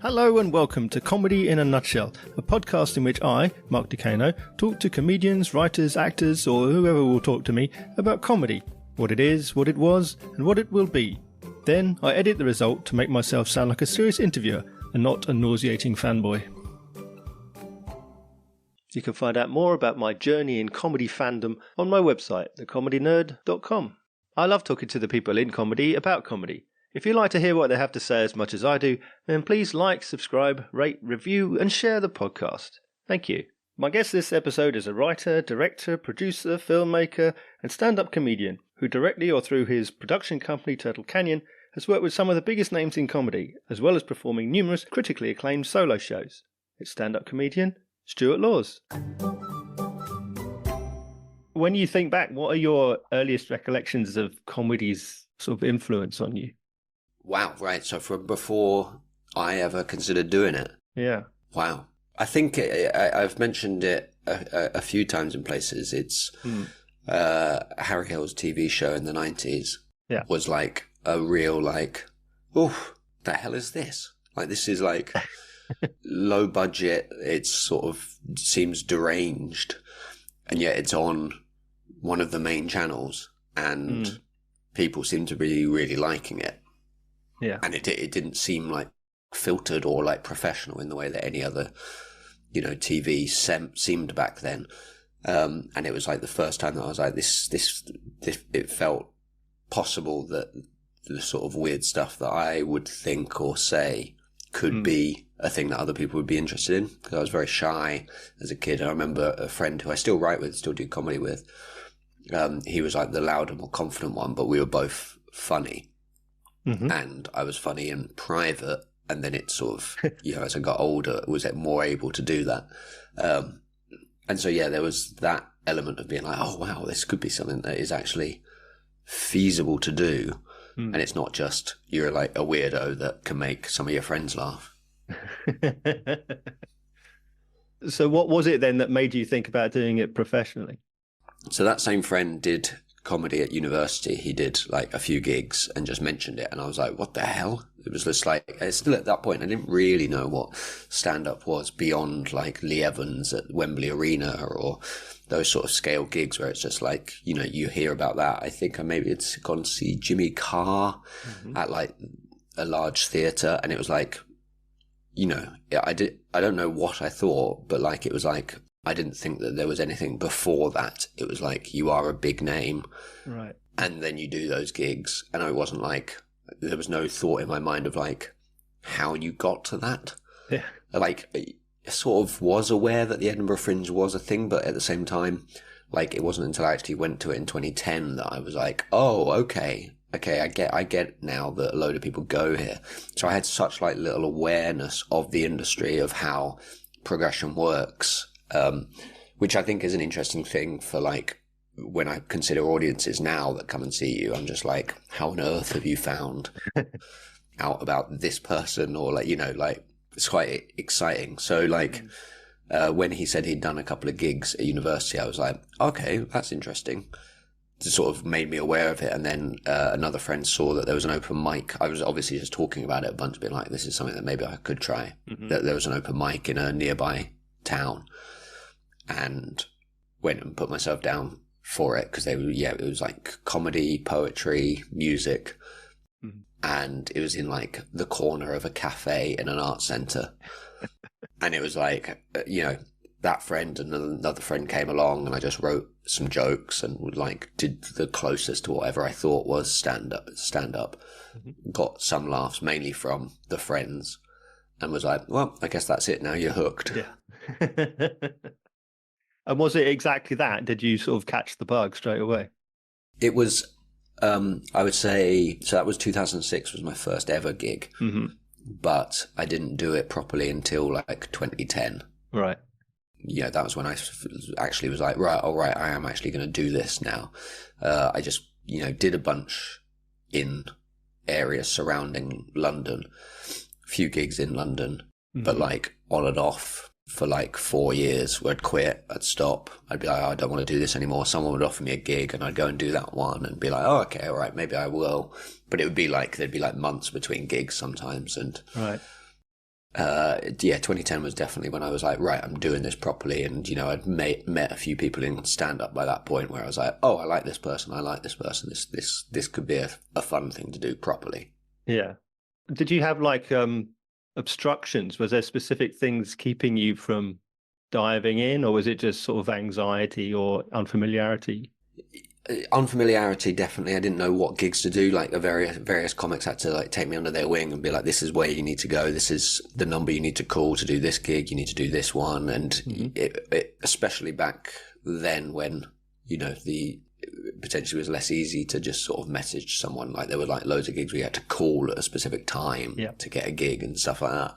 Hello and welcome to Comedy in a Nutshell, a podcast in which I, Mark Ducano, talk to comedians, writers, actors, or whoever will talk to me about comedy, what it is, what it was, and what it will be. Then I edit the result to make myself sound like a serious interviewer and not a nauseating fanboy. You can find out more about my journey in comedy fandom on my website, thecomedynerd.com. I love talking to the people in comedy about comedy. If you like to hear what they have to say as much as I do, then please like, subscribe, rate, review, and share the podcast. Thank you. My guest this episode is a writer, director, producer, filmmaker, and stand-up comedian who directly or through his production company Turtle Canyon has worked with some of the biggest names in comedy, as well as performing numerous critically acclaimed solo shows. It's stand-up comedian Stuart Laws. When you think back, what are your earliest recollections of comedy's sort of influence on you? Wow, right. So from before I ever considered doing it. Yeah. Wow. I think I've mentioned it a few times in places. It's Harry Hill's TV show in the 90s was like a real like, oh, the hell is this? Like this is like low budget. It's sort of seems deranged. And yet it's on one of the main channels and people seem to be really liking it. Yeah. And it didn't seem like filtered or like professional in the way that any other, TV seemed back then. And it was like the first time that I was like, this, it felt possible that the sort of weird stuff that I would think or say could be a thing that other people would be interested in. Because I was very shy as a kid. I remember a friend who I still write with, still do comedy with. He was like the louder, more confident one, but we were both funny. Mm-hmm. And I was funny in private, and then it sort of, as I got older, was more able to do that. And so, there was that element of being like, oh, wow, this could be something that is actually feasible to do. And it's not just you're like a weirdo that can make some of your friends laugh. So what was it then that made you think about doing it professionally? So that same friend did comedy at university. He did like a few gigs and just mentioned it, and I was like, what the hell? It was just like, still at that point I didn't really know what stand-up was beyond like Lee Evans at Wembley Arena or those sort of scale gigs where it's just like, you hear about that. I think I maybe had gone to see Jimmy Carr at like a large theatre, and it was like, I don't know what I thought, but like it was like I didn't think that there was anything before that. It was like, you are a big name. Right. And then you do those gigs. And it wasn't like, there was no thought in my mind of like how you got to that. Yeah. Like, I sort of was aware that the Edinburgh Fringe was a thing, but at the same time, like it wasn't until I actually went to it in 2010 that I was like, oh, okay, I get now that a load of people go here. So I had such like little awareness of the industry, of how progression works. Which I think is an interesting thing for like when I consider audiences now that come and see you. I'm just like, how on earth have you found out about this person? Or like, like it's quite exciting. So like when he said he'd done a couple of gigs at university, I was like, okay, that's interesting. It sort of made me aware of it. And then another friend saw that there was an open mic. I was obviously just talking about it a bunch, being like, this is something that maybe I could try. That there was an open mic in a nearby town. And went and put myself down for it because it was like comedy, poetry, music. And it was in like the corner of a cafe in an art centre. And it was like, that friend and another friend came along, and I just wrote some jokes and did the closest to whatever I thought was stand up. Got some laughs, mainly from the friends, and was like, well, I guess that's it now, you're hooked. Yeah. And was it exactly that? Did you sort of catch the bug straight away? It was, I would say, so that was 2006 was my first ever gig. But I didn't do it properly until like 2010. Right. That was when I actually was like, right, all right, I am actually going to do this now. I just, did a bunch in areas surrounding London, a few gigs in London, but like on and off for like 4 years where I'd quit, I'd stop, I'd be like, oh, I don't want to do this anymore. Someone would offer me a gig and I'd go and do that one and be like, oh, okay, all right, maybe I will. But it would be like, there'd be like months between gigs sometimes. And right. Yeah, 2010 was definitely when I was like, right, I'm doing this properly. And, you know, I'd met a few people in stand-up by that point where I was like, oh, I like this person. I like this person. This could be a fun thing to do properly. Yeah. Did you have like obstructions? Was there specific things keeping you from diving in, or was it just sort of anxiety or unfamiliarity? Unfamiliarity, definitely. I didn't know what gigs to do. Like, various comics had to like take me under their wing and be like, this is where you need to go. This is the number you need to call to do this gig. You need to do this one. And it especially back then when, you know, the potentially was less easy to just sort of message someone. Like, there were like loads of gigs where you had to call at a specific time to get a gig and stuff like that.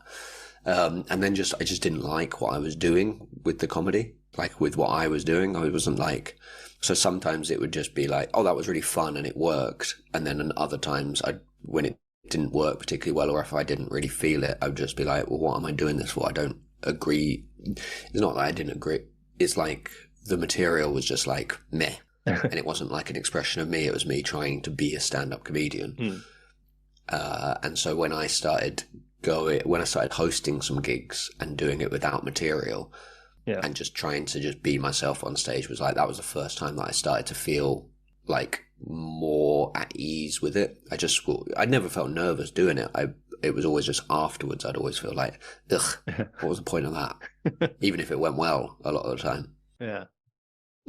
And then I just didn't like what I was doing with the comedy, like with what I was doing. I wasn't like, so sometimes it would just be like, oh, that was really fun and it worked. And then other times when it didn't work particularly well, or if I didn't really feel it, I would just be like, well, what am I doing this for? I don't agree. It's not that I didn't agree. It's like the material was just like meh. And it wasn't like an expression of me. It was me trying to be a stand-up comedian. And so when I started hosting some gigs and doing it without material, and just trying to just be myself on stage, was like, that was the first time that I started to feel like more at ease with it. I never felt nervous doing it. It was always just afterwards, I'd always feel like, ugh, what was the point of that? Even if it went well a lot of the time. Yeah.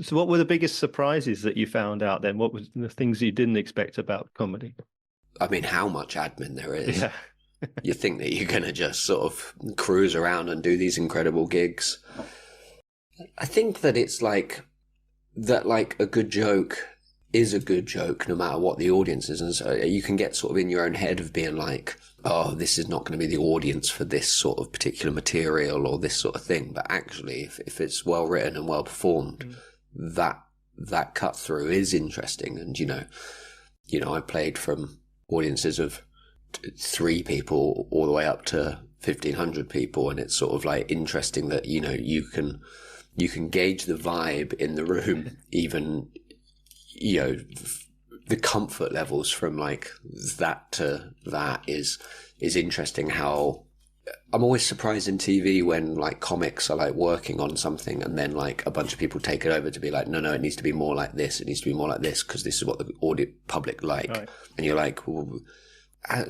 So what were the biggest surprises that you found out then? What was the things you didn't expect about comedy? I mean, how much admin there is. Yeah. You think that you're going to just sort of cruise around and do these incredible gigs. I think that it's like that, like a good joke is a good joke no matter what the audience is. And so you can get sort of in your own head of being like, oh, this is not going to be the audience for this sort of particular material or this sort of thing. But actually, if it's well written and well performed, that cut through is interesting. And, you know, I played from audiences of 3 people all the way up to 1,500 people. And it's sort of like interesting that, you know, you can gauge the vibe in the room, even, you know, the comfort levels from like that to that is interesting. How I'm always surprised in TV when like comics are like working on something and then like a bunch of people take it over to be like, no, it needs to be more like this. It needs to be more like this because this is what the public like. Right. And you're like, well,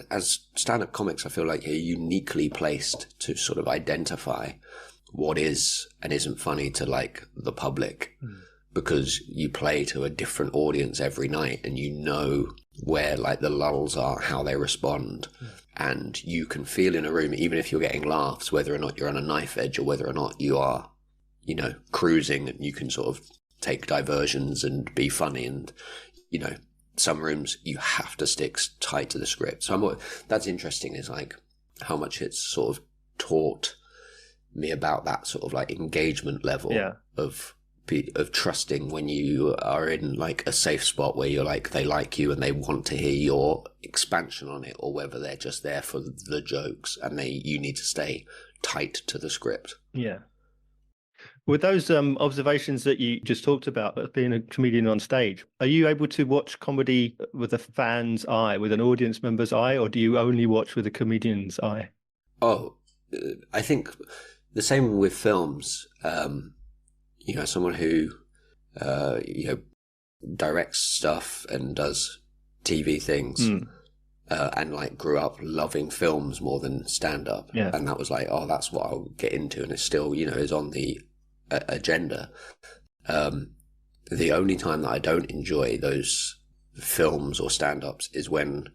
as stand-up comics, I feel like you're uniquely placed to sort of identify what is and isn't funny to like the public, because you play to a different audience every night and you know where like the lulls are, how they respond. And you can feel in a room, even if you're getting laughs, whether or not you're on a knife edge or whether or not you are, you know, cruising, and you can sort of take diversions and be funny. And, you know, some rooms you have to stick tight to the script. So that's interesting, is like how much it's sort of taught me about that sort of like engagement level of trusting when you are in like a safe spot where you're like, they like you and they want to hear your expansion on it, or whether they're just there for the jokes and you need to stay tight to the script. Yeah. With those observations that you just talked about, being a comedian on stage, are you able to watch comedy with a fan's eye, with an audience member's eye, or do you only watch with a comedian's eye? Oh, I think the same with films. You know, someone who, you know, directs stuff and does TV things, and like grew up loving films more than stand-up. Yeah. And that was like, oh, that's what I'll get into. And it still, you know, is on the agenda. The only time that I don't enjoy those films or stand-ups is when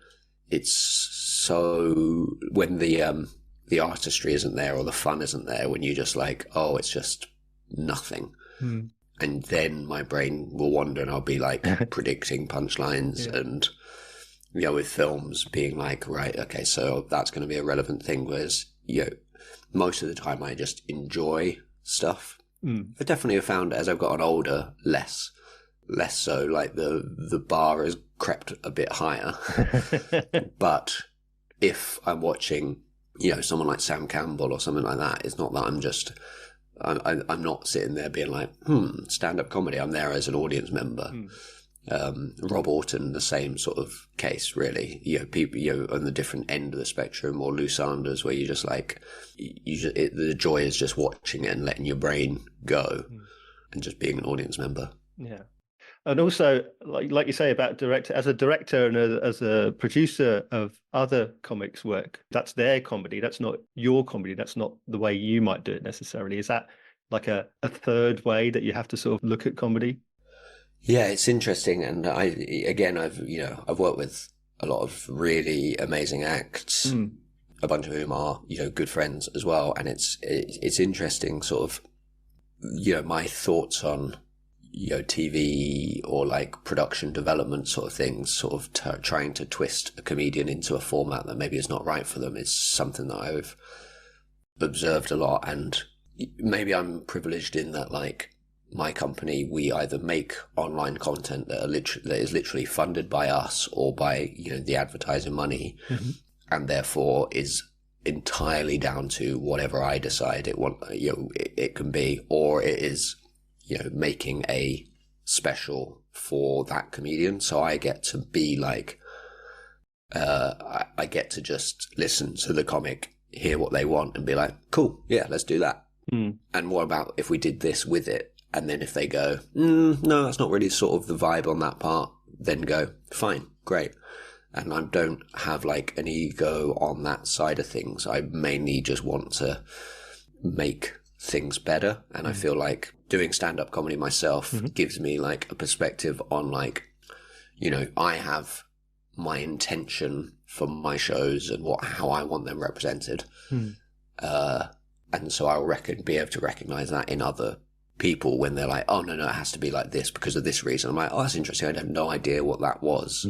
when the artistry isn't there or the fun isn't there, when you just like, oh, it's just nothing. And then my brain will wander and I'll be like predicting punchlines and, you know, with films being like, right, okay, so that's going to be a relevant thing. Whereas, you know, most of the time I just enjoy stuff. I definitely have found as I've gotten older, less so, like the bar has crept a bit higher. But if I'm watching, you know, someone like Sam Campbell or something like that, it's not that I'm not sitting there being like, stand-up comedy. I'm there as an audience member. Rob Orton, the same sort of case, really. People, on the different end of the spectrum, or Lou Sanders, where you just like, the joy is just watching it and letting your brain go, and just being an audience member. Yeah. And also, like you say about as a director and as a producer of other comics work, that's their comedy. That's not your comedy. That's not the way you might do it necessarily. Is that like a third way that you have to sort of look at comedy? Yeah, it's interesting. And I've worked with a lot of really amazing acts, a bunch of whom are, good friends as well. And it's interesting sort of, my thoughts on, TV or like production development sort of things, sort of trying to twist a comedian into a format that maybe is not right for them, is something that I've observed a lot. And maybe I'm privileged in that, like, my company, we either make online content that is literally funded by us or by, the advertiser money, and therefore is entirely down to whatever I decide it can be, or it is, making a special for that comedian. So I get to be like, I get to just listen to the comic, hear what they want, and be like, cool, yeah, let's do that. And what about if we did this with it? And then if they go, no, that's not really sort of the vibe on that part, then go, fine, great. And I don't have like an ego on that side of things. I mainly just want to make things better. And I feel like doing stand-up comedy myself gives me like a perspective on like, I have my intention for my shows and how I want them represented. And so I'll be able to recognize that in other people when they're like, oh, no, it has to be like this because of this reason. I'm like, oh, that's interesting. I had no idea what that was.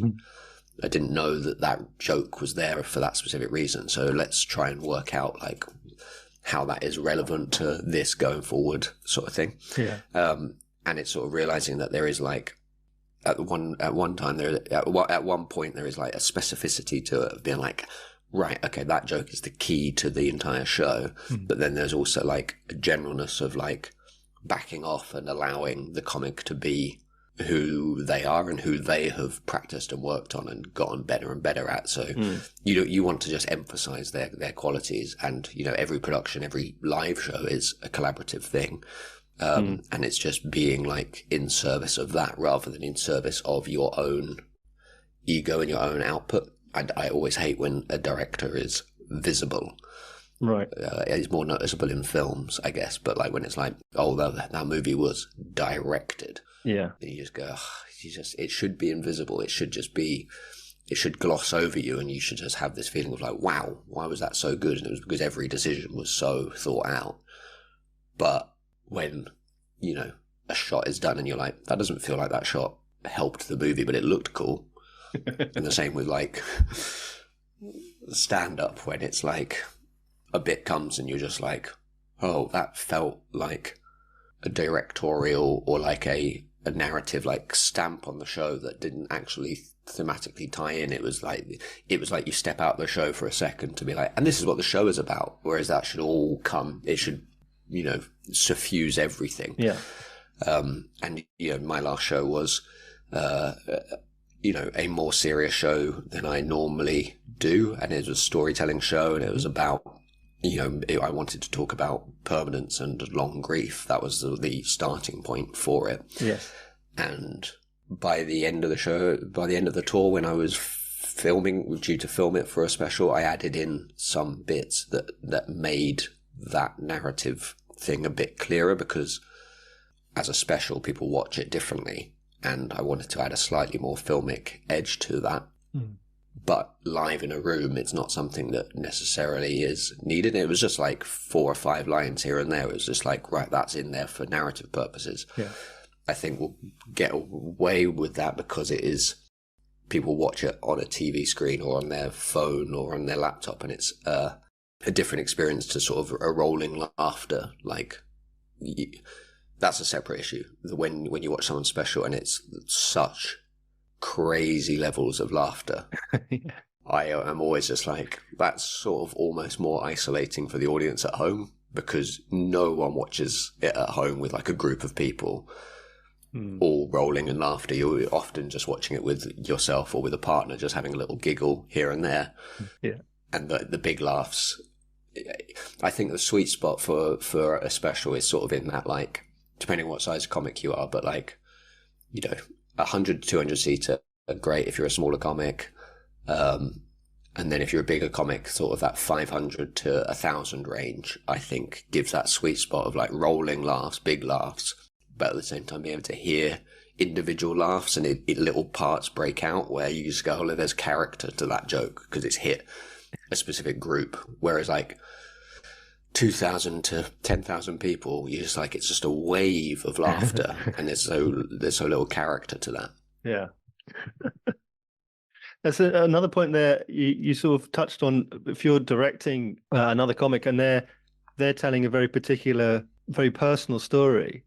I didn't know that joke was there for that specific reason. So let's try and work out like how that is relevant to this going forward, sort of thing. Yeah. And it's sort of realizing that there is like, at one point there is like a specificity to it of being like, right, okay, that joke is the key to the entire show. But then there's also like a generalness of like backing off and allowing the comic to be who they are and who they have practiced and worked on and gotten better and better at. So you want to just emphasize their qualities. And, every production, every live show is a collaborative thing. And it's just being like in service of that rather than in service of your own ego and your own output. And I always hate when a director is visible. Right. It's more noticeable in films, I guess. But like when it's like, oh, that movie was directed. Yeah. And you just go, it should be invisible. It should gloss over you, and you should just have this feeling of like, wow, why was that so good? And it was because every decision was so thought out. But when, a shot is done and you're like, that doesn't feel like that shot helped the movie, but it looked cool. And the same with like stand-up, when it's like a bit comes and you're just like, oh, that felt like a directorial or like a narrative like stamp on the show that didn't actually thematically tie in. It was like you step out the show for a second to be like, and this is what the show is about, whereas that should all come, it should, suffuse everything. Yeah. And my last show was a more serious show than I normally do, and it was a storytelling show, and it was about, I wanted to talk about permanence and long grief. That was the starting point for it. Yes. And by the end of the tour, when I was due to film it for a special, I added in some bits that made that narrative thing a bit clearer, because as a special, people watch it differently. And I wanted to add a slightly more filmic edge to that. But live in a room, it's not something that necessarily is needed. It was just like 4 or 5 lines here and there. It was just like, right, that's in there for narrative purposes. Yeah. I think we'll get away with that because it is, people watch it on a TV screen or on their phone or on their laptop, and it's a different experience to sort of a rolling laughter. Like, that's a separate issue. When you watch someone special and it's such crazy levels of laughter, Yeah. I am always just like, that's sort of almost more isolating for the audience at home, because no one watches it at home with like a group of people. all rolling in laughter. You're often just watching it with yourself or with a partner, just having a little giggle here and there. Yeah. And the big laughs. I think the sweet spot for a special is sort of in that, like, depending on what size comic you are, but like, 100 to 200 seater are great if you're a smaller comic. And then if you're a bigger comic, sort of that 500 to 1,000 range, I think gives that sweet spot of like rolling laughs, big laughs, but at the same time being able to hear individual laughs and little parts break out where you just go, oh, there's character to that joke because it's hit a specific group. Whereas like 2,000 to 10,000 people, you're just like, it's just a wave of laughter and there's so little character to that. Yeah. That's another point there you sort of touched on. If you're directing another comic and they're telling a very particular, very personal story,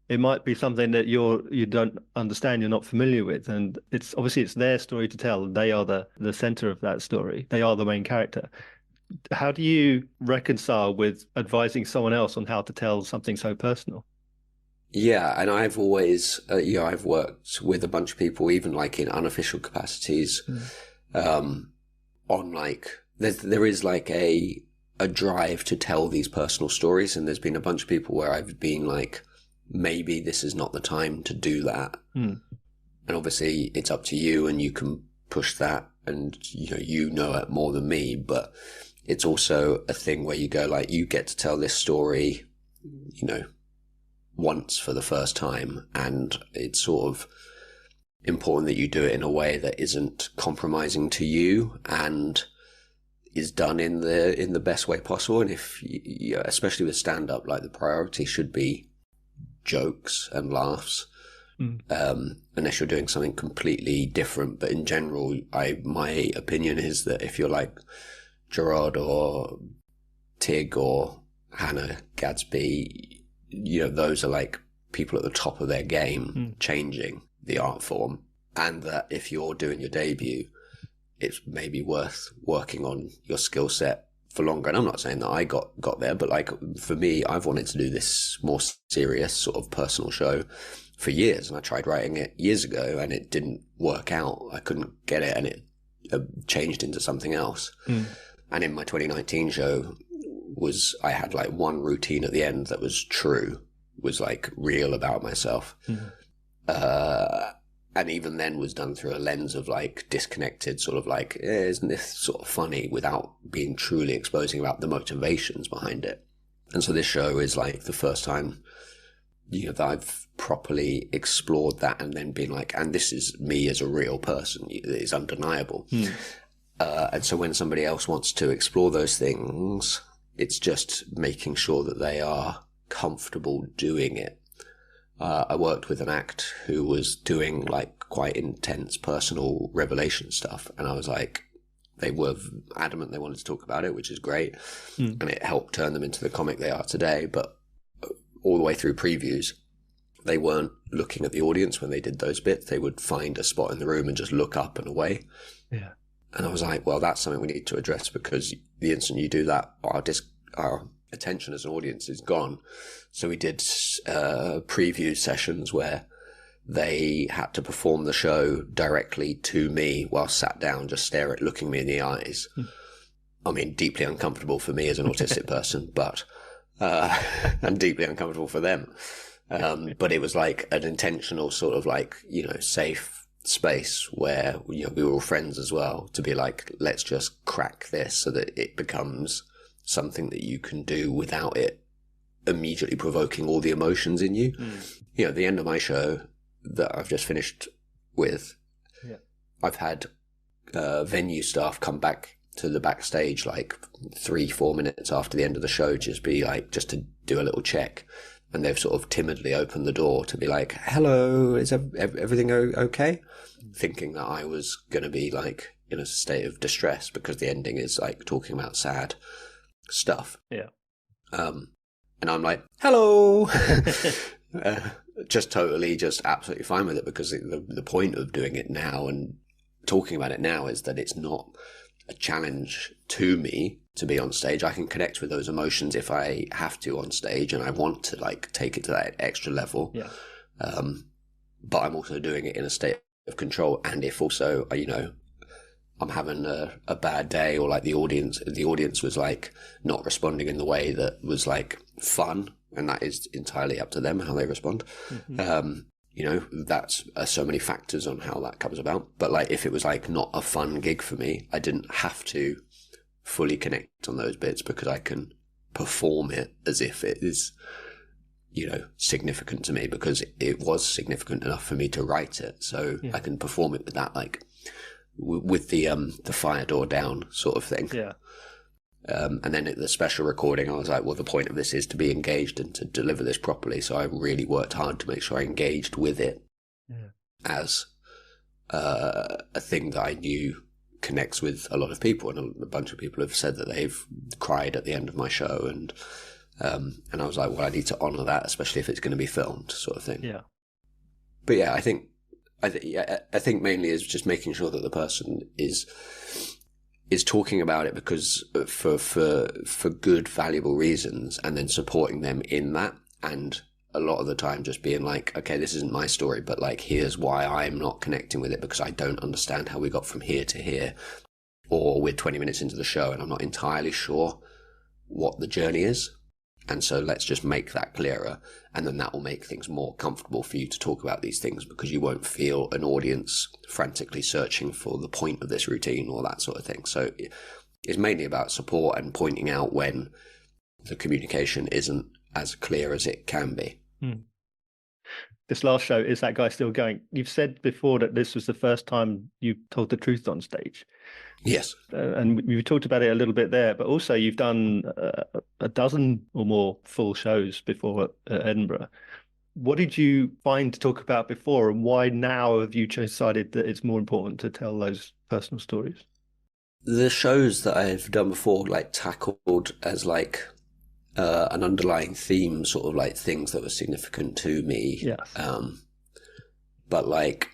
it might be something that you don't understand, you're not familiar with, and it's obviously it's their story to tell. They are the center of that story. They are the main character. How do you reconcile with advising someone else on how to tell something so personal? Yeah, and I've always, I've worked with a bunch of people, even like in unofficial capacities, on like, there is like a drive to tell these personal stories. And there's been a bunch of people where I've been like, maybe this is not the time to do that. And obviously it's up to you and you can push that and, you know it more than me, but it's also a thing where you go like, you get to tell this story, once for the first time, and it's sort of important that you do it in a way that isn't compromising to you and is done in the best way possible. And if especially with stand-up, like the priority should be jokes and laughs, unless you're doing something completely different. But in general, my opinion is that if you're like Gerard or Tig or Hannah Gadsby, those are like people at the top of their game, changing the art form. And that if you're doing your debut, it's maybe worth working on your skill set for longer. And I'm not saying that I got there, but like for me, I've wanted to do this more serious sort of personal show for years. And I tried writing it years ago and it didn't work out. I couldn't get it and it changed into something else. And in my 2019 show, I had like one routine at the end that was true, was like real about myself. And even then was done through a lens of like disconnected sort of like, isn't this sort of funny, without being truly exposing about the motivations behind it. And so this show is like the first time, that I've properly explored that and then been like, and this is me as a real person. It is undeniable. And so when somebody else wants to explore those things, it's just making sure that they are comfortable doing it. I worked with an act who was doing like quite intense personal revelation stuff. And I was like, they were adamant they wanted to talk about it, which is great. And it helped turn them into the comic they are today. But all the way through previews, they weren't looking at the audience when they did those bits. They would find a spot in the room and just look up and away. Yeah. And I was like, well, that's something we need to address, because the instant you do that, our attention as an audience is gone. So we did preview sessions where they had to perform the show directly to me while sat down, just looking me in the eyes. I mean, deeply uncomfortable for me as an autistic person, but and deeply uncomfortable for them. But it was like an intentional sort of like, safe space where we were all friends as well, to be like, let's just crack this so that it becomes something that you can do without it immediately provoking all the emotions in you. At the end of my show that I've just finished with, I've had venue staff come back to the backstage like 3-4 minutes after the end of the show, just to do a little check. And they've sort of timidly opened the door to be like, hello, is everything okay? Thinking that I was going to be like in a state of distress because the ending is like talking about sad stuff. Yeah. And I'm like, hello! Just absolutely fine with it, because the point of doing it now and talking about it now is that it's not a challenge to me to be on stage. I can connect with those emotions if I have to on stage, and I want to like take it to that extra level. but I'm also doing it in a state of control. And if also, I'm having a bad day, or like the audience was like not responding in the way that was like fun, and that is entirely up to them how they respond. That's so many factors on how that comes about. But like if it was like not a fun gig for me, I didn't have to fully connect on those bits, because I can perform it as if it is, significant to me, because it was significant enough for me to write it. So I can perform it with that, like with the fire door down sort of thing. Yeah. And then at the special recording, I was like, well, the point of this is to be engaged and to deliver this properly. So I really worked hard to make sure I engaged with it as a thing that I knew connects with a lot of people. And a bunch of people have said that they've cried at the end of my show. And I was like, well, I need to honour that, especially if it's going to be filmed, sort of thing. Yeah. But yeah, I think mainly is just making sure that the person is talking about it because for good, valuable reasons, and then supporting them in that. And a lot of the time just being like, okay, this isn't my story, but like, here's why I'm not connecting with it, because I don't understand how we got from here to here. Or we're 20 minutes into the show and I'm not entirely sure what the journey is. And so let's just make that clearer, and then that will make things more comfortable for you to talk about these things, because you won't feel an audience frantically searching for the point of this routine or that sort of thing. So it's mainly about support and pointing out when the communication isn't as clear as it can be. This last show, Is That Guy Still Going? You've said before that this was the first time you told the truth on stage. Yes. And we talked about it a little bit there, but also you've done a dozen or more full shows before at Edinburgh. What did you find to talk about before, and why now have you decided that it's more important to tell those personal stories? The shows that I've done before, like, tackled as like an underlying theme, sort of like things that were significant to me. Yes. But like,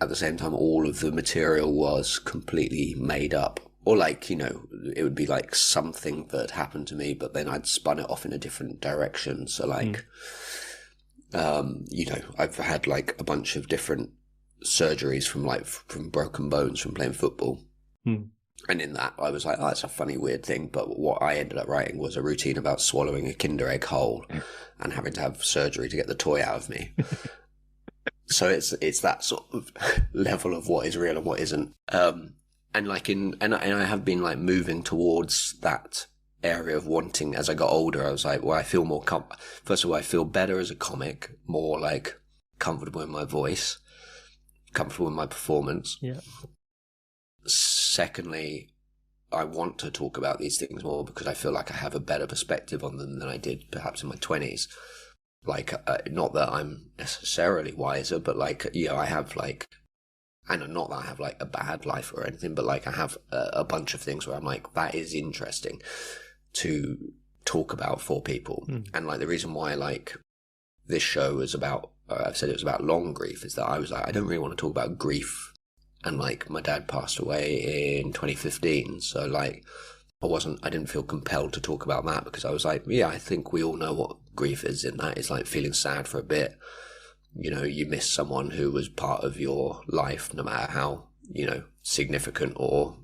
at the same time, all of the material was completely made up. Or like, it would be like something that happened to me, but then I'd spun it off in a different direction. So like, I've had like a bunch of different surgeries from broken bones from playing football. And in that, I was like, oh, that's a funny, weird thing. But what I ended up writing was a routine about swallowing a Kinder Egg whole and having to have surgery to get the toy out of me. So it's that sort of level of what is real and what isn't. And I have been like moving towards that area of wanting. As I got older, I was like, well, I feel more first of all, I feel better as a comic, more like comfortable in my voice, comfortable in my performance. Yeah. Secondly, I want to talk about these things more because I feel like I have a better perspective on them than I did perhaps in my 20s. Like, not that I'm necessarily wiser, but like, I have like, and not that I have like a bad life or anything, but like I have a bunch of things where I'm like, that is interesting to talk about for people. And like the reason why like this show was about, I've said it was about long grief, is that I was like, I don't really want to talk about grief. And like my dad passed away in 2015. So like, I didn't feel compelled to talk about that, because I was like, yeah, I think we all know what grief is in that. It's like feeling sad for a bit. You miss someone who was part of your life, no matter how, significant or,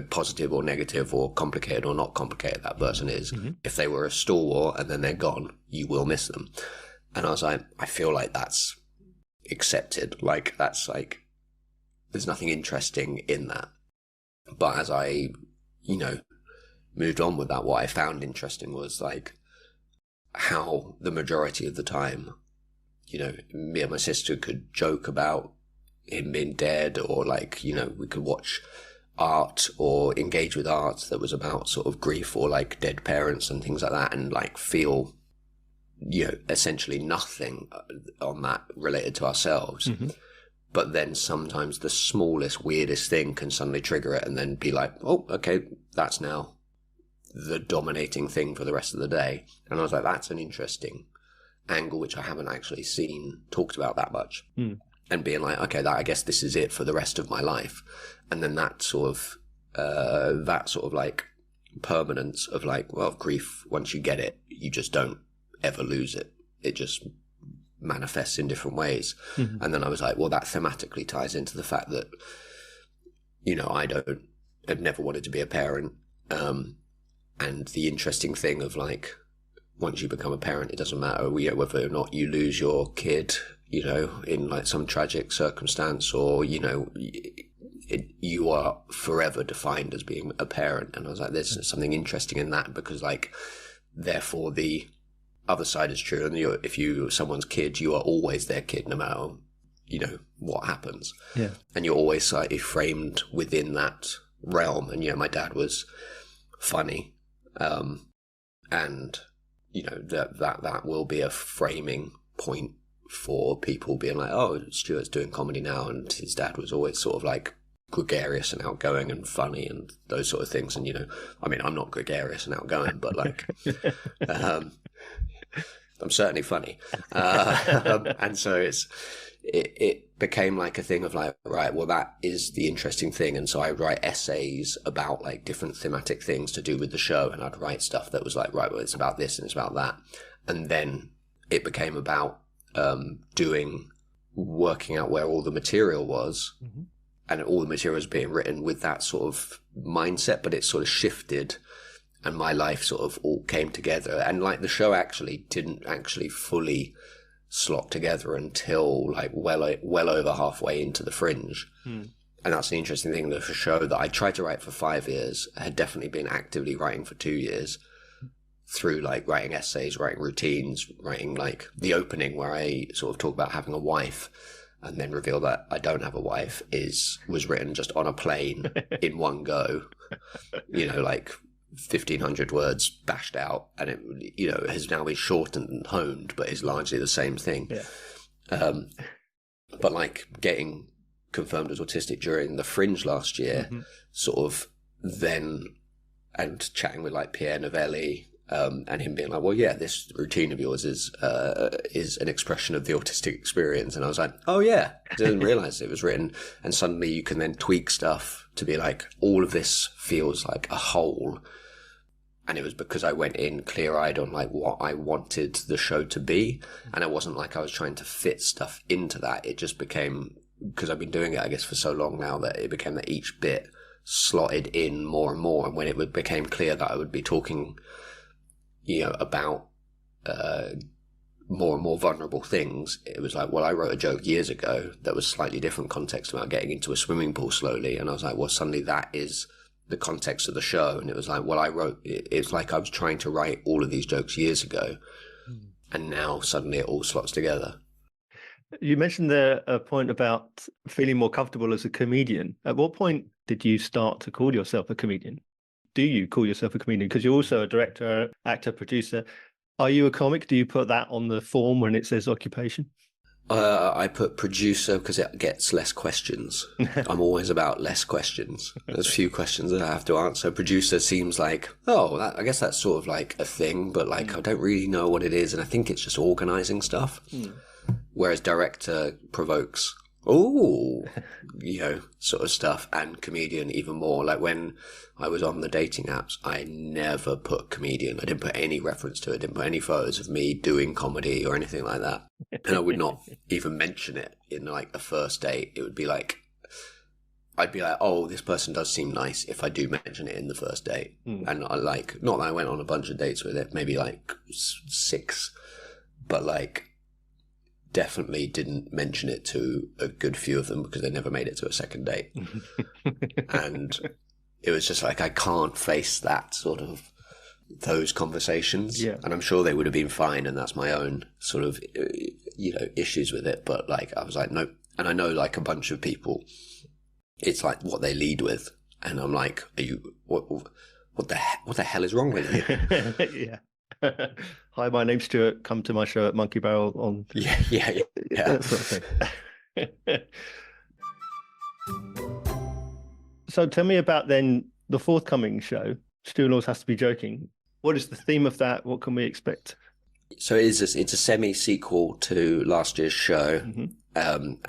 positive or negative or complicated or not complicated that person is. If they were a stalwart and then they're gone, you will miss them. And I was like, I feel like that's accepted. Like, that's like, there's nothing interesting in that. But as I moved on with that, what I found interesting was like how the majority of the time, me and my sister could joke about him being dead, or like, we could watch art or engage with art that was about sort of grief or like dead parents and things like that, and like feel, essentially nothing on that related to ourselves. But then sometimes the smallest, weirdest thing can suddenly trigger it, and then be like, oh, okay, that's now the dominating thing for the rest of the day. And I was like, that's an interesting angle, which I haven't actually seen talked about that much. And being like, okay, I guess this is it for the rest of my life. And then that sort of like permanence of like, well, grief, once you get it, you just don't ever lose it. It just manifests in different ways. Mm-hmm. And then I was like, well, that thematically ties into the fact that, you know, I've never wanted to be a parent. And the interesting thing of like, once you become a parent, it doesn't matter whether or not you lose your kid, you know, in like some tragic circumstance, or, you know, you are forever defined as being a parent. And I was like, there's something interesting in that, because like, therefore the other side is true. And if you're someone's kid, you are always their kid, no matter, you know, what happens. Yeah. And you're always slightly framed within that realm. And, you know, my dad was funny. And, you know, that will be a framing point for people being like, oh, Stuart's doing comedy now. And his dad was always sort of like gregarious and outgoing and funny and those sort of things. And, you know, I mean, I'm not gregarious and outgoing, but like, I'm certainly funny. And so it became like a thing of like, right, well, that is the interesting thing. And so I write essays about like different thematic things to do with the show. And I'd write stuff that was like, right, well, it's about this and it's about that. And then it became about working out where all the material was. Mm-hmm. And all the material was being written with that sort of mindset, but it sort of shifted. And my life sort of all came together. And like the show actually didn't actually fully slot together until like well over halfway into the Fringe. And that's the interesting thing, the show that I tried to write for 5 years, I had definitely been actively writing for 2 years, through like writing essays, writing routines, writing like the opening where I sort of talk about having a wife and then reveal that I don't have a wife was written just on a plane in one go, you know, like 1,500 words bashed out, and it, you know, has now been shortened and honed, but is largely the same thing. Yeah. But like getting confirmed as autistic during the Fringe last year, sort of then, and chatting with like Pierre Novelli, and him being like, well, yeah, this routine of yours is an expression of the autistic experience. And I was like, oh yeah, I didn't realize it was written. And suddenly you can then tweak stuff to be like, all of this feels like a whole. And it was because I went in clear-eyed on like what I wanted the show to be. And it wasn't like I was trying to fit stuff into that. It just became, because I've been doing it, I guess, for so long now, that it became that each bit slotted in more and more. And when it became clear that I would be talking, you know, about more and more vulnerable things, it was like, well, I wrote a joke years ago that was slightly different context about getting into a swimming pool slowly. And I was like, well, suddenly that is the context of the show. And it was like, well, it's like I was trying to write all of these jokes years ago, and now suddenly it all slots together. You mentioned there a point about feeling more comfortable as a comedian. At what point did you start to call yourself a comedian? Do you call yourself a comedian? Because you're also a director, actor, producer. Are you a comic? Do you put that on the form when it says occupation? I put producer because it gets less questions. I'm always about less questions. There's few questions that I have to answer. Producer seems like, I guess that's sort of like a thing, but like I don't really know what it is, and I think it's just organizing stuff. Whereas director provokes, you know, sort of stuff, and comedian even more. Like when I was on the dating apps, I never put comedian. I didn't put any reference to it. I didn't put any photos of me doing comedy or anything like that. And I would not even mention it in like a first date. It would be like, I'd be like, oh, this person does seem nice if I do mention it in the first date. And I like, not that I went on a bunch of dates with it, maybe like 6, but like definitely didn't mention it to a good few of them because they never made it to a second date. And it was just like, I can't face that sort of, those conversations. Yeah. And I'm sure they would have been fine, and that's my own sort of, you know, issues with it. But like, I was like, nope. And I know like a bunch of people, it's like what they lead with. And I'm like, what the hell is wrong with you? Yeah. Hi, my name's Stuart. Come to my show at Monkey Barrel on. Yeah. That sort of thing. So tell me about then the forthcoming show, Stuart Laws Has to Be Joking. What is the theme of that? What can we expect? So it's a semi-sequel to last year's show. And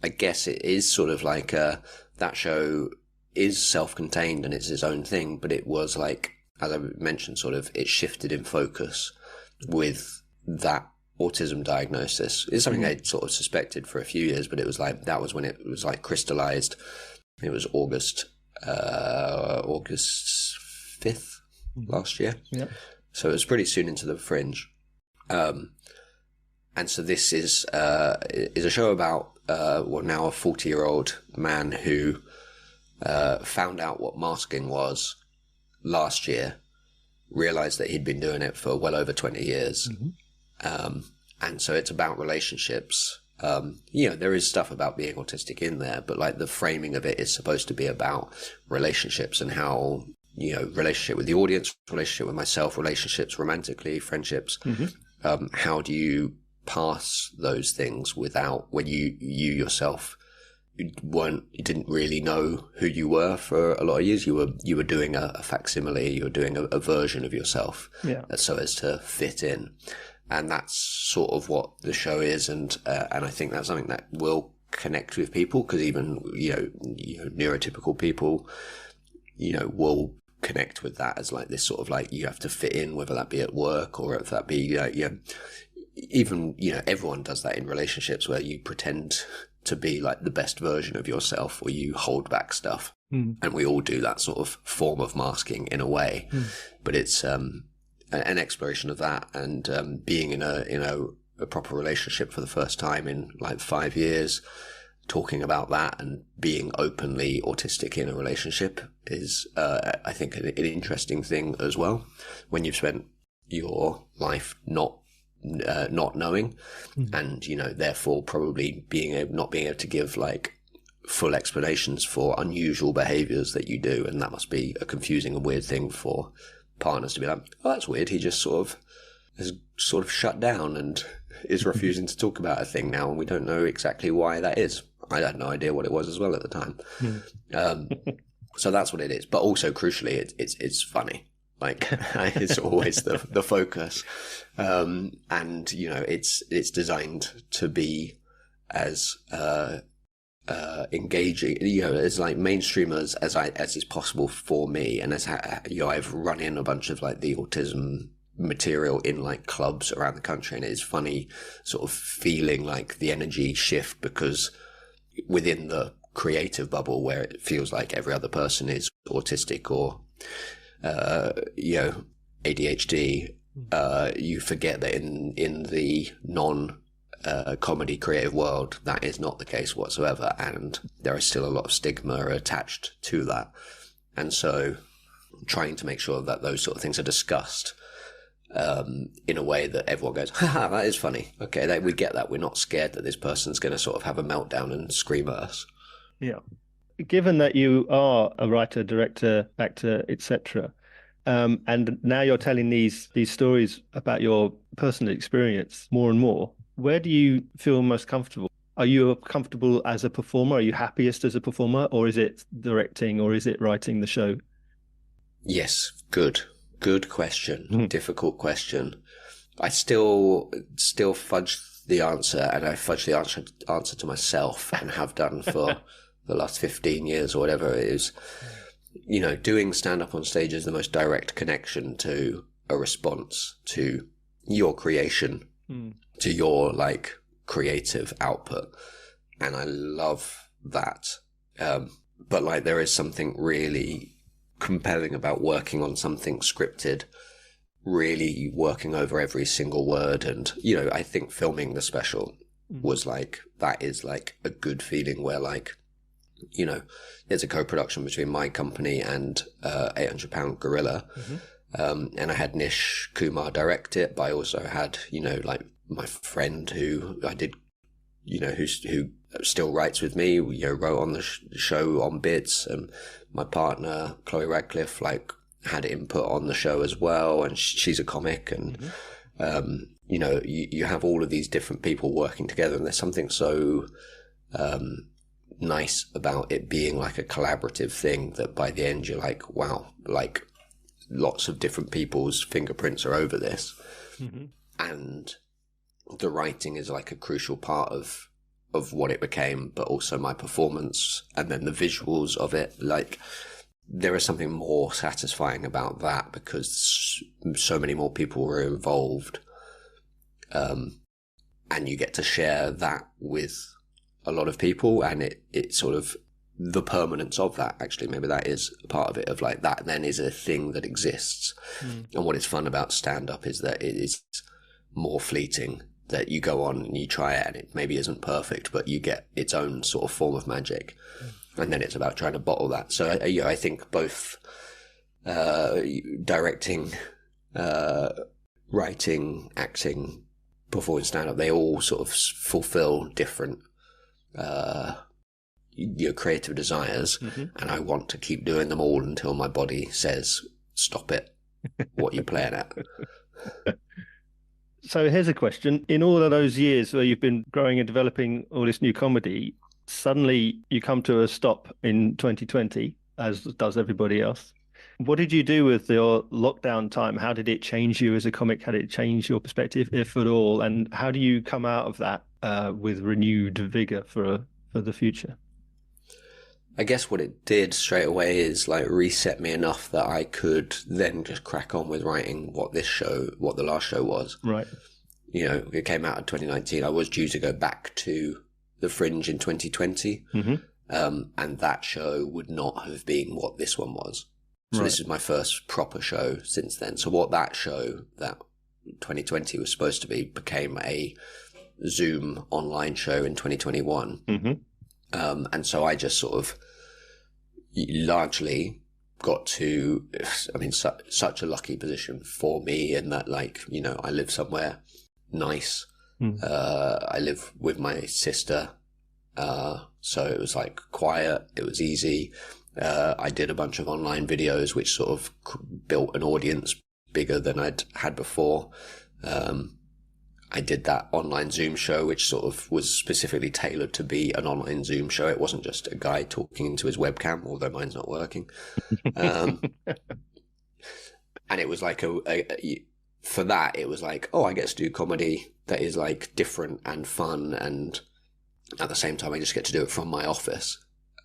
I guess it is sort of like that show is self-contained and it's its own thing, but it was like, as I mentioned, sort of it shifted in focus with that autism diagnosis. It's something I sort of suspected for a few years, but it was like, that was when it was like crystallized. It was August 5th last year. Yeah. So it was pretty soon into the Fringe. And so this is a show about now a 40-year-old man who found out what masking was last year, realized that he'd been doing it for well over 20 years. And so it's about relationships. There is stuff about being autistic in there, but like the framing of it is supposed to be about relationships and how, relationship with the audience, relationship with myself, relationships romantically, friendships. How do you pass those things without, when you yourself, you didn't really know who you were for a lot of years. You were doing a facsimile, you were doing a version of yourself, so as to fit in. And that's sort of what the show is, and I think that's something that will connect with people, because even neurotypical people, will connect with that as like this sort of like, you have to fit in, whether that be at work or if that be even everyone does that in relationships, where you pretend to be like the best version of yourself, or you hold back stuff, and we all do that sort of form of masking in a way, but it's an exploration of that, and being in a proper relationship for the first time in like 5 years, talking about that and being openly autistic in a relationship is I think an interesting thing as well, when you've spent your life not knowing, and therefore probably not being able to give like full explanations for unusual behaviors that you do, and that must be a confusing and weird thing for partners to be like, oh, that's weird, he just has shut down and is refusing to talk about a thing now, and we don't know exactly why that is. I had no idea what it was as well at the time. So that's what it is, but also crucially it's funny. Like it's always the focus, and it's designed to be as engaging, as like mainstream as is possible for me, and as I've run in a bunch of like the autism material in like clubs around the country, and it's funny sort of feeling like the energy shift, because within the creative bubble where it feels like every other person is autistic or ADHD, you forget that in the non-comedy creative world, that is not the case whatsoever, and there is still a lot of stigma attached to that. And so trying to make sure that those sort of things are discussed in a way that everyone goes, haha, that is funny. Okay, we get that. We're not scared that this person's going to sort of have a meltdown and scream at us. Yeah. Given that you are a writer, director, actor, etc., and now you're telling these stories about your personal experience more and more, where do you feel most comfortable? Are you comfortable as a performer? Are you happiest as a performer, or is it directing, or is it writing the show? Yes, good question. Difficult question. I still fudge the answer, and I fudge the answer to myself, and have done for the last 15 years or whatever it is. Doing stand-up on stage is the most direct connection to a response to your creation, to your like creative output, and I love that. But like there is something really compelling about working on something scripted, really working over every single word, and I think filming the special was like, that is like a good feeling where like, it's a co-production between my company and 800 Pound Gorilla. And I had Nish Kumar direct it, but I also had, like my friend who I did, who still writes with me, wrote on the show on bits, and my partner, Chloe Radcliffe, like had input on the show as well. And she's a comic, and, you have all of these different people working together, and there's something so, nice about it being like a collaborative thing that by the end you're like, wow, like lots of different people's fingerprints are over this. And the writing is like a crucial part of what it became, but also my performance and then the visuals of it. Like there is something more satisfying about that, because so many more people were involved and you get to share that with a lot of people, and it sort of the permanence of that, actually, maybe that is a part of it, of like that then is a thing that exists. And what is fun about stand-up is that it is more fleeting, that you go on and you try it and it maybe isn't perfect, but you get its own sort of form of magic. And then it's about trying to bottle that. So I think both directing, writing, acting, performing stand-up, they all sort of fulfill different your creative desires, and I want to keep doing them all until my body says, stop it, what are you playing at? So here's a question. In all of those years where you've been growing and developing all this new comedy, suddenly you come to a stop in 2020, as does everybody else. What did you do with your lockdown time? How did it change you as a comic? How did it change your perspective, if at all? And how do you come out of that with renewed vigor for the future? I guess what it did straight away is like reset me enough that I could then just crack on with writing what the last show was. Right. You know, it came out in 2019. I was due to go back to the Fringe in 2020. And that show would not have been what this one was. So This is my first proper show since then. So what that show, that 2020 was supposed to be, became a Zoom online show in 2021. And so I just sort of largely got to, I mean, such a lucky position for me in that, like, you know, I live somewhere nice. I live with my sister. So it was like quiet. It was easy. I did a bunch of online videos, which sort of built an audience bigger than I'd had before. I did that online Zoom show, which sort of was specifically tailored to be an online Zoom show. It wasn't just a guy talking into his webcam, although mine's not working. And it was like for that, it was like, oh, I get to do comedy that is like different and fun. And at the same time, I just get to do it from my office.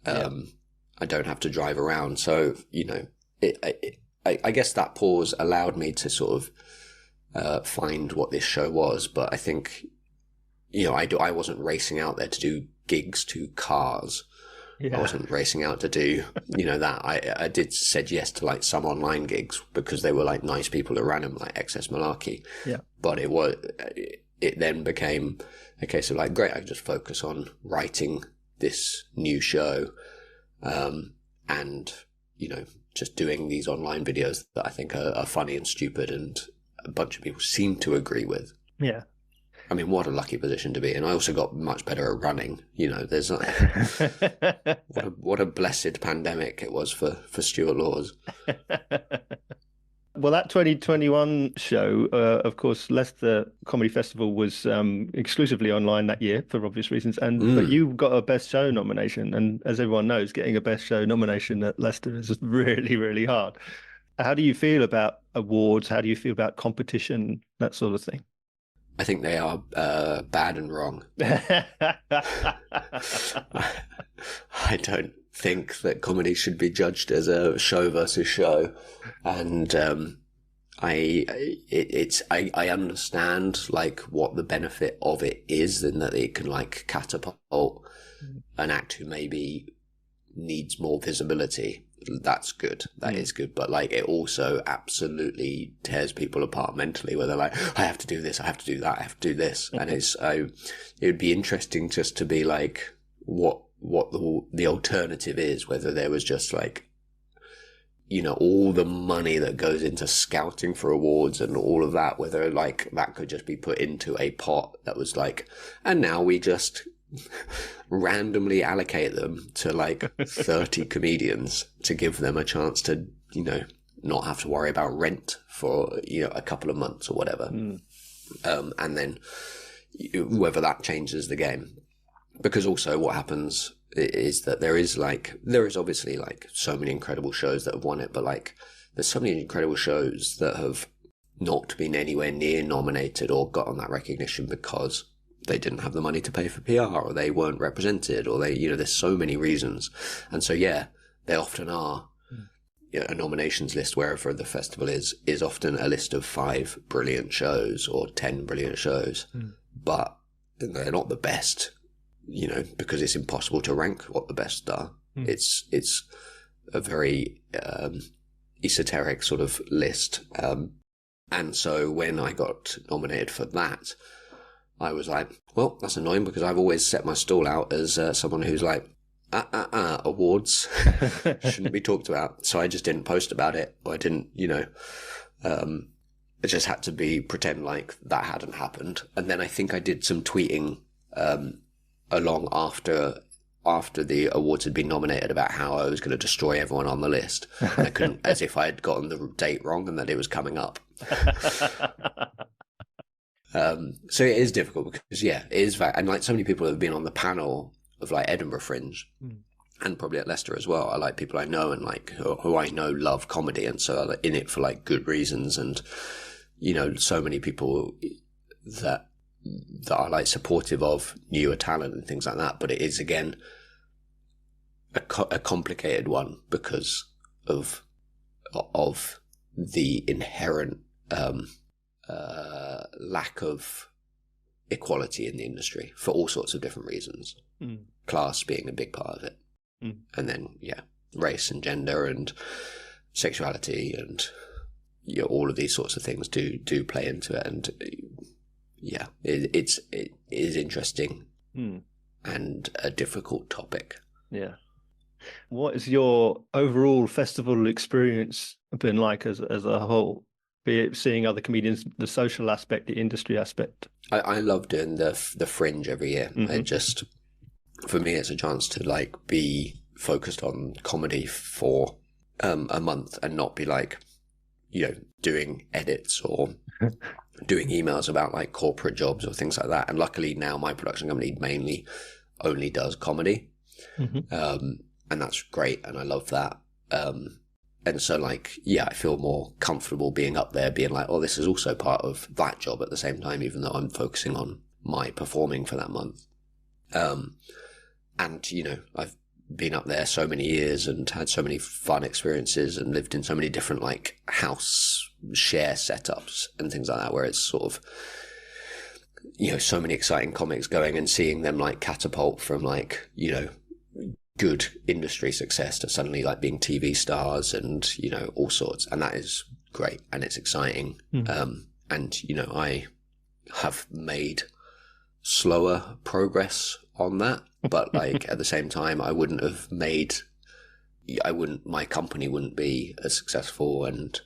I don't have to drive around. So, you know, I guess that pause allowed me to sort of find what this show was. But I think, you know, I wasn't racing out there to do gigs to cars. I wasn't racing out to do, you know, that. I said yes to like some online gigs because they were like nice people who ran them, like XS Malarkey. But it then became a case of like, great, I can just focus on writing this new show, and, you know, just doing these online videos that I think are funny and stupid and a bunch of people seem to agree with. I mean, what a lucky position to be in. I also got much better at running. You know, there's what a blessed pandemic it was for Stuart Laws. Well, that 2021 show, of course, Leicester Comedy Festival was exclusively online that year for obvious reasons. But you got a Best Show nomination. And as everyone knows, getting a Best Show nomination at Leicester is really, really hard. How do you feel about awards? How do you feel about competition, that sort of thing? I think they are bad and wrong. I don't think that comedy should be judged as a show versus show, and I understand like what the benefit of it is, in that it can like catapult an act who maybe needs more visibility. That's good. That is good. But like, it also absolutely tears people apart mentally, where they're like, I have to do this, I have to do that, I have to do this. And it would be interesting just to be like, what the alternative is, whether there was just like, you know, all the money that goes into scouting for awards and all of that, whether like that could just be put into a pot that was like, and now we just randomly allocate them to like 30 comedians to give them a chance to, you know, not have to worry about rent for, you know, a couple of months or whatever. And then whether that changes the game. Because also what happens is that there is obviously like so many incredible shows that have won it, but like there's so many incredible shows that have not been anywhere near nominated or gotten that recognition because they didn't have the money to pay for PR, or they weren't represented, or they, you know, there's so many reasons. And so, yeah, they often are. You know, a nominations list wherever the festival is often a list of 5 brilliant shows or 10 brilliant shows. But they're not the best, you know, because it's impossible to rank what the best are. It's a very esoteric sort of list. And so when I got nominated for that, I was like, well, that's annoying because I've always set my stall out as someone who's like, awards shouldn't be talked about. So I just didn't post about it. Or I didn't, you know, it just had to pretend like that hadn't happened. And then I think I did some tweeting along after the awards had been nominated about how I was going to destroy everyone on the list. And I couldn't, as if I had gotten the date wrong and that it was coming up. So it is difficult because, yeah, it is and like so many people have been on the panel of like Edinburgh Fringe and probably at Leicester as well. I like people I know and like who I know love comedy, and so are in it for like good reasons. And, you know, so many people that are like supportive of newer talent and things like that. But it is, again, a complicated one because of the inherent lack of equality in the industry for all sorts of different reasons. Class being a big part of it. And then, yeah, race and gender and sexuality and, you know, all of these sorts of things do play into it. And yeah, it is interesting and a difficult topic. Yeah. What has your overall festival experience been like as a whole? Be it seeing other comedians, the social aspect, the industry aspect. I love doing the Fringe every year. It just, for me, it's a chance to like be focused on comedy for a month and not be like, you know, doing edits or doing emails about like corporate jobs or things like that. And luckily now my production company mainly only does comedy, and that's great, and I love that. And so, like, yeah, I feel more comfortable being up there, being like, oh, this is also part of that job at the same time, even though I'm focusing on my performing for that month. And, you know, I've been up there so many years and had so many fun experiences and lived in so many different, like, house share setups and things like that, where it's sort of, you know, so many exciting comics going and seeing them, like, catapult from, like, you know, good industry success to suddenly like being TV stars and, you know, all sorts. And that is great and it's exciting. And, you know, I have made slower progress on that, but like at the same time, my company wouldn't be as successful and,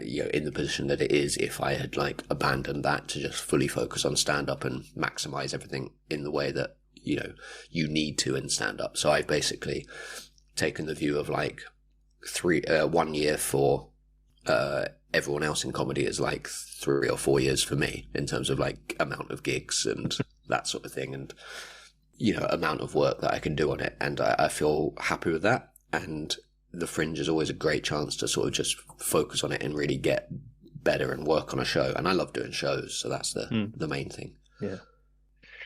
you know, in the position that it is if I had like abandoned that to just fully focus on stand up and maximize everything in the way that, you know, you need to in stand up. So I've basically taken the view of like 1 year for everyone else in comedy is like 3 or 4 years for me in terms of like amount of gigs and that sort of thing, and, you know, amount of work that I can do on it. And I feel happy with that. And the Fringe is always a great chance to sort of just focus on it and really get better and work on a show. And I love doing shows, so that's the main thing. Yeah.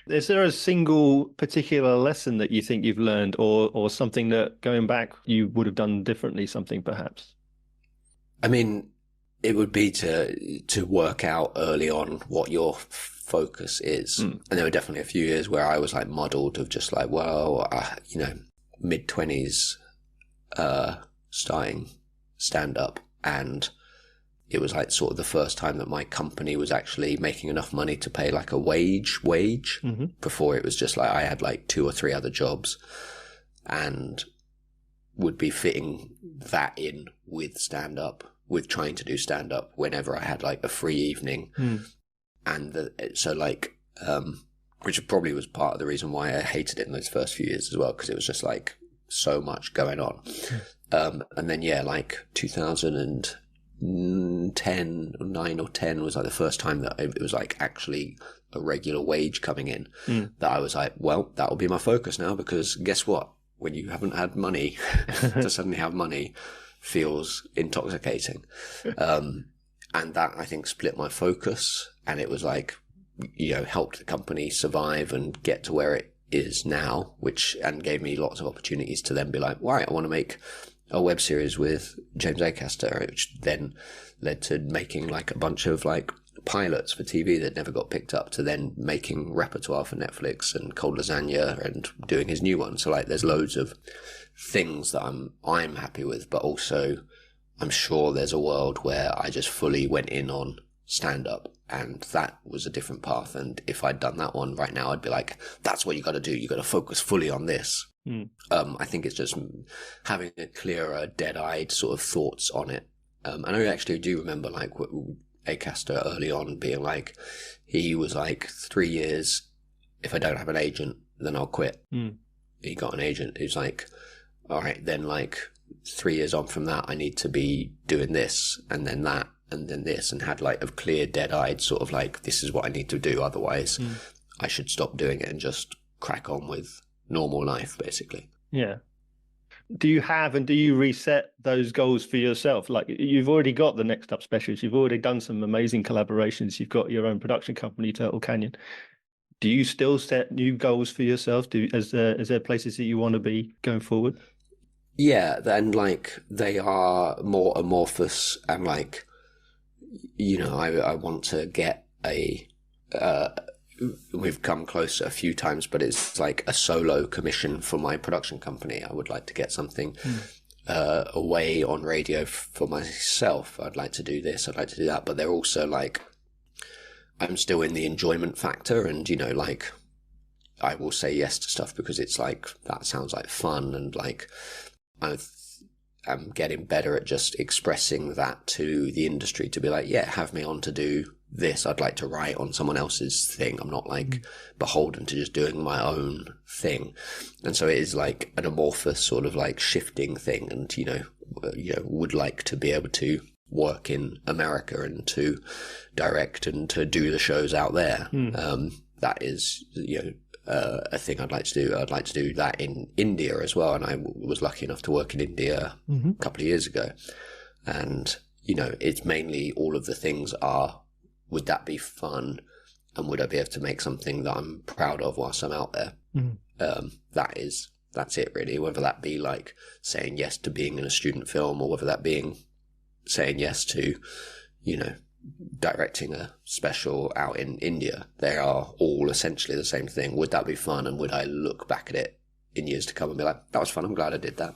Is there a single particular lesson that you think you've learned, or something that going back you would have done differently, something perhaps? I mean, it would be to work out early on what your focus is. And there were definitely a few years where I was like muddled of just like, well, you know, mid-20s starting stand up, and it was like sort of the first time that my company was actually making enough money to pay like a wage. Before it was just like I had like 2 or 3 other jobs and would be fitting that in with stand up, with trying to do stand up whenever I had like a free evening. And so like, which probably was part of the reason why I hated it in those first few years as well, because it was just like so much going on. And then, yeah, like 9 or 10 was like the first time that it was like actually a regular wage coming in, that I was like, well, that will be my focus now, because guess what? When you haven't had money, to suddenly have money feels intoxicating. And that, I think, split my focus, and it was like, you know, helped the company survive and get to where it is now, and gave me lots of opportunities to then be like, right, I want to make a web series with James Acaster, which then led to making like a bunch of like pilots for TV that never got picked up to then making repertoire for Netflix and Cold Lasagna and doing his new one. So like there's loads of things that I'm happy with, but also I'm sure there's a world where I just fully went in on stand up, and that was a different path. And if I'd done that one right now, I'd be like, that's what you got to do. You got to focus fully on this. I think it's just having a clearer, dead-eyed sort of thoughts on it. And I actually do remember like Acaster early on being like, he was like 3 years, if I don't have an agent, then I'll quit. He got an agent. He's like, all right, then like 3 years on from that, I need to be doing this and then that and then this, and had like a clear, dead-eyed sort of like, this is what I need to do. Otherwise I should stop doing it and just crack on with normal life, basically. Yeah. Do you have and do you reset those goals for yourself? Like you've already got the Next Up specials. You've already done some amazing collaborations. You've got your own production company, Turtle Canyon. Do you still set new goals for yourself? Is there places that you want to be going forward? Yeah, then like they are more amorphous, and like, you know, I want to get we've come close a few times, but it's like a solo commission for my production company. I would like to get something away on radio for myself. I'd like to do this, I'd like to do that, but they're also like, I'm still in the enjoyment factor, and you know, like I will say yes to stuff because it's like, that sounds like fun, and like I'm getting better at just expressing that to the industry to be like, yeah, have me on to do this. I'd like to write on someone else's thing. I'm not like beholden to just doing my own thing. And so it is like an amorphous sort of like shifting thing, and you know, would like to be able to work in America and to direct and to do the shows out there. That is, you know, a thing I'd like to do. I'd like to do that in India as well. And I was lucky enough to work in India a couple of years ago. And, you know, it's mainly all of the things are, would that be fun? And would I be able to make something that I'm proud of whilst I'm out there? That's it really. Whether that be like saying yes to being in a student film, or whether that being saying yes to, you know, directing a special out in India, they are all essentially the same thing. Would that be fun? And would I look back at it in years to come and be like, that was fun, I'm glad I did that.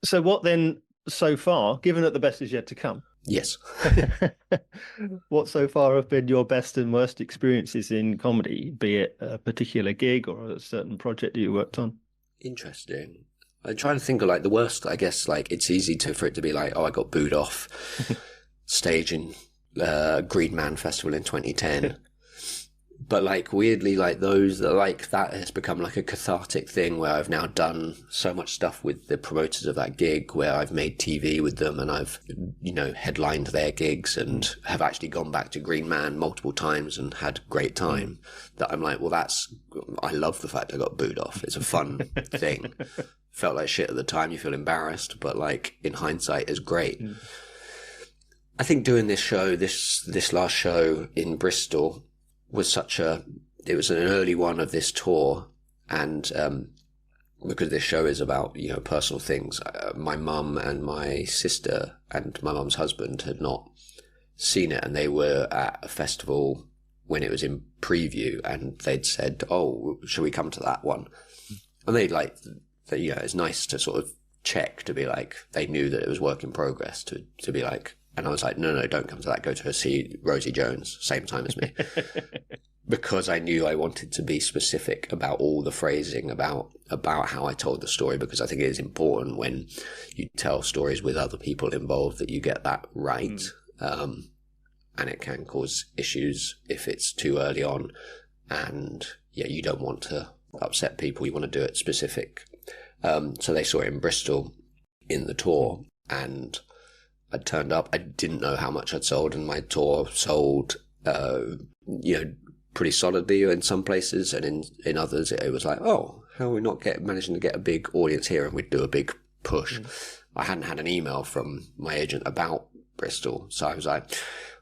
So what then so far, given that the best is yet to come? Yes. What so far have been your best and worst experiences in comedy, be it a particular gig or a certain project that you worked on? Interesting. I'm trying to think of like the worst. I guess like it's easy for it to be like, oh, I got booed off stage in Green Man Festival in 2010. But like weirdly, like those like that has become like a cathartic thing where I've now done so much stuff with the promoters of that gig, where I've made TV with them and I've, you know, headlined their gigs and have actually gone back to Green Man multiple times and had a great time. That I'm like, well, I love the fact I got booed off. It's a fun thing. Felt like shit at the time. You feel embarrassed, but like in hindsight, it's great. I think doing this show, this last show in Bristol, was it was an early one of this tour, and because this show is about, you know, personal things, my mum and my sister and my mum's husband had not seen it, and they were at a festival when it was in preview, and they'd said, oh, shall we come to that one? And they'd like, you know, it's nice to sort of check, to be like, they knew that it was work in progress, to be like. And I was like, no, don't come to that. Go to see Rosie Jones, same time as me. Because I knew I wanted to be specific about all the phrasing, about how I told the story, because I think it is important when you tell stories with other people involved that you get that right. And it can cause issues if it's too early on. And yeah, you don't want to upset people. You want to do it specific. So they saw it in Bristol in the tour, and I turned up. I didn't know how much I'd sold, and my tour sold, you know, pretty solidly in some places, and in others it was like, oh, how are we not managing to get a big audience here? And we'd do a big push. I hadn't had an email from my agent about Bristol, so I was like,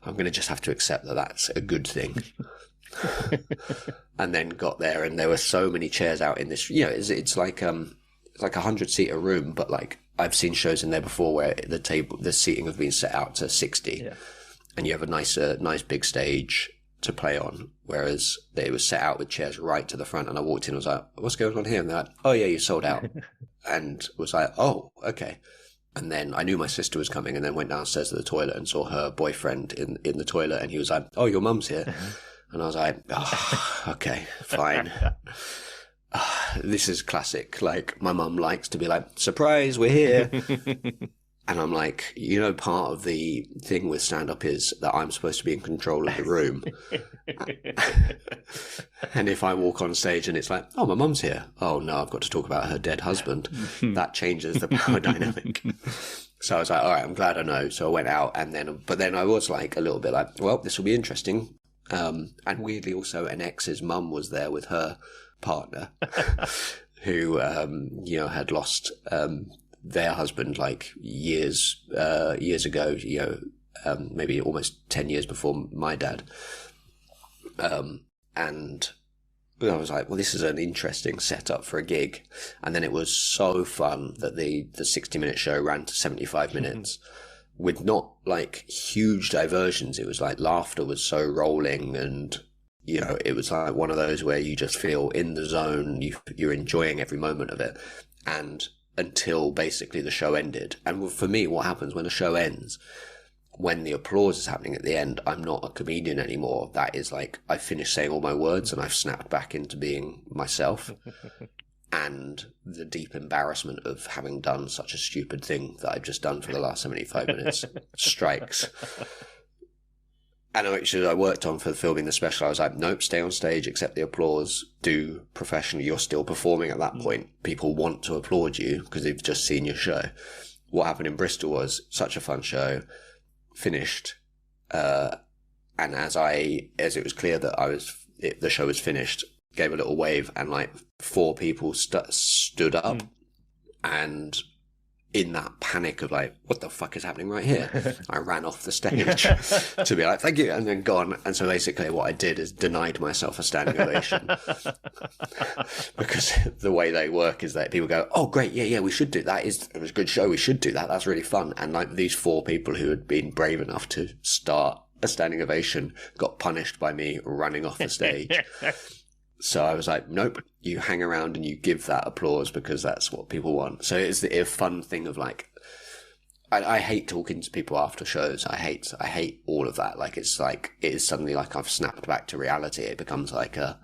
I'm going to just have to accept that that's a good thing. And then got there, and there were so many chairs out in this. You know, it's like a 100-seater room, but like I've seen shows in there before where the seating has been set out to 60. and you have a nice big stage to play on, whereas it was set out with chairs right to the front, and I walked in and was like, what's going on here? And they're like, oh yeah, you sold out. And was like, oh, okay. And then I knew my sister was coming, and then went downstairs to the toilet and saw her boyfriend in the toilet, and he was like, oh, your mum's here. And I was like, oh, okay, fine. This is classic. Like, my mum likes to be like, surprise, we're here. And I'm like, part of the thing with stand-up is that I'm supposed to be in control of the room. And if I walk on stage and it's like, oh, my mum's here. Oh, no, I've got to talk about her dead husband. That changes the power dynamic. So I was like, all right, I'm glad I know. So I went out, but then I was like a little bit like, well, this will be interesting. And weirdly also an ex's mum was there with her partner who, had lost their husband like years ago, maybe almost 10 years before my dad. And I was like, well, this is an interesting setup for a gig. And then it was so fun that the 60-minute show ran to 75 minutes with not like huge diversions. It was like laughter was so rolling, and it was like one of those where you just feel in the zone, you're enjoying every moment of it. And until basically the show ended. And for me, what happens when a show ends, when the applause is happening at the end, I'm not a comedian anymore. That is like, I've finished saying all my words and I've snapped back into being myself. And the deep embarrassment of having done such a stupid thing that I've just done for the last 75 minutes strikes. And actually, I worked on for filming the special. I was like, nope, stay on stage, accept the applause, do professionally. You're still performing at that point. People want to applaud you because they've just seen your show. What happened in Bristol was such a fun show, finished. And as it was clear that the show was finished, gave a little wave, and like 4 people stood up. And in that panic of like, what the fuck is happening right here? I ran off the stage to be like, thank you, and then gone. And so basically what I did is denied myself a standing ovation. Because the way they work is that people go, oh great, yeah, we should do that. It was a good show, we should do that. That's really fun. And like these 4 people who had been brave enough to start a standing ovation got punished by me running off the stage. So I was like, nope, you hang around and you give that applause because that's what people want. So it's a fun thing of like, I hate talking to people after shows. I hate all of that. Like, it is suddenly like I've snapped back to reality. It becomes like a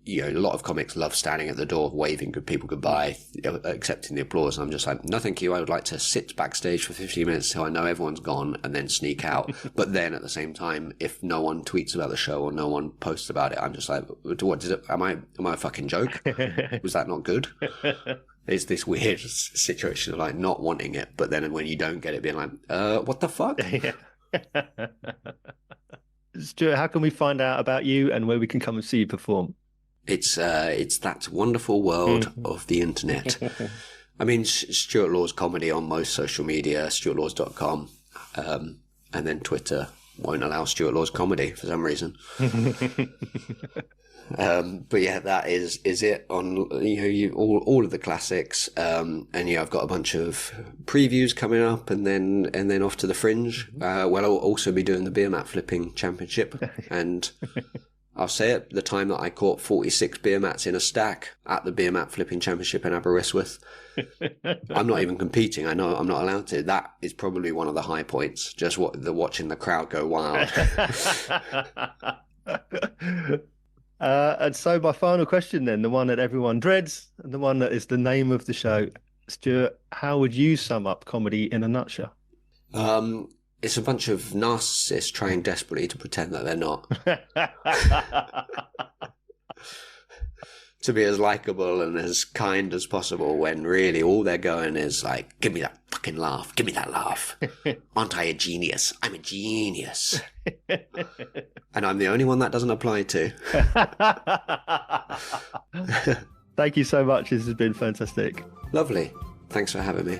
lot of comics love standing at the door, waving good people goodbye, accepting the applause. And I'm just like, no, thank you. I would like to sit backstage for 15 minutes till I know everyone's gone and then sneak out. But then at the same time, if no one tweets about the show or no one posts about it, I'm just like, what is it? Am I a fucking joke? Was that not good? It's this weird situation of like not wanting it, but then when you don't get it, being like, what the fuck? Stuart, how can we find out about you and where we can come and see you perform? It's that wonderful world of the internet. I mean, Stuart Laws comedy on most social media, stuartlaws.com, and then Twitter won't allow Stuart Laws comedy for some reason. But yeah, that is it on all of the classics. And I've got a bunch of previews coming up, and then off to the Fringe. I'll also be doing the beer mat flipping championship, and I'll say it, the time that I caught 46 beer mats in a stack at the beer mat flipping championship in Aberystwyth. I'm not even competing. I know I'm not allowed to. That is probably one of the high points. Just watching the crowd go wild. And so my final question then, the one that everyone dreads and the one that is the name of the show. Stuart, how would you sum up comedy in a nutshell? It's a bunch of narcissists trying desperately to pretend that they're not. To be as likable and as kind as possible when really all they're going is like, give me that fucking laugh. Give me that laugh. Aren't I a genius? I'm a genius. And I'm the only one that doesn't apply to. Thank you so much. This has been fantastic. Lovely. Thanks for having me.